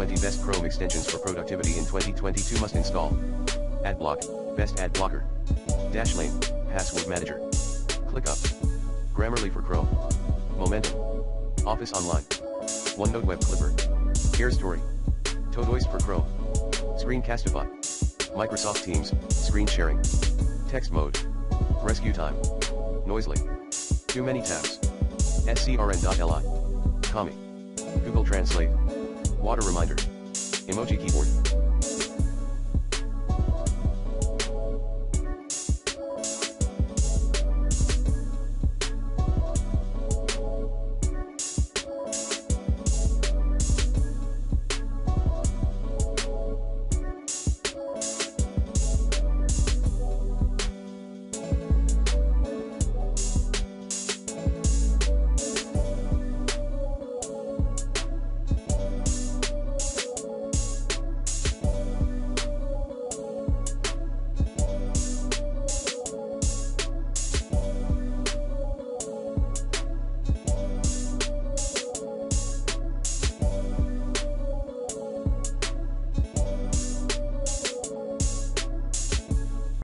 20 best Chrome extensions for productivity in 2022 must install. Adblock, best ad blocker. Dashlane, password manager. ClickUp. Grammarly for Chrome. Momentum. Office Online. OneNote Web Clipper. AirStory. Todoist for Chrome. Screencastify. Microsoft Teams, screen sharing. Text mode. Rescue time. Noisely. Too many tabs. scrn.li. Kami. Google Translate. Water reminder. Emoji keyboard.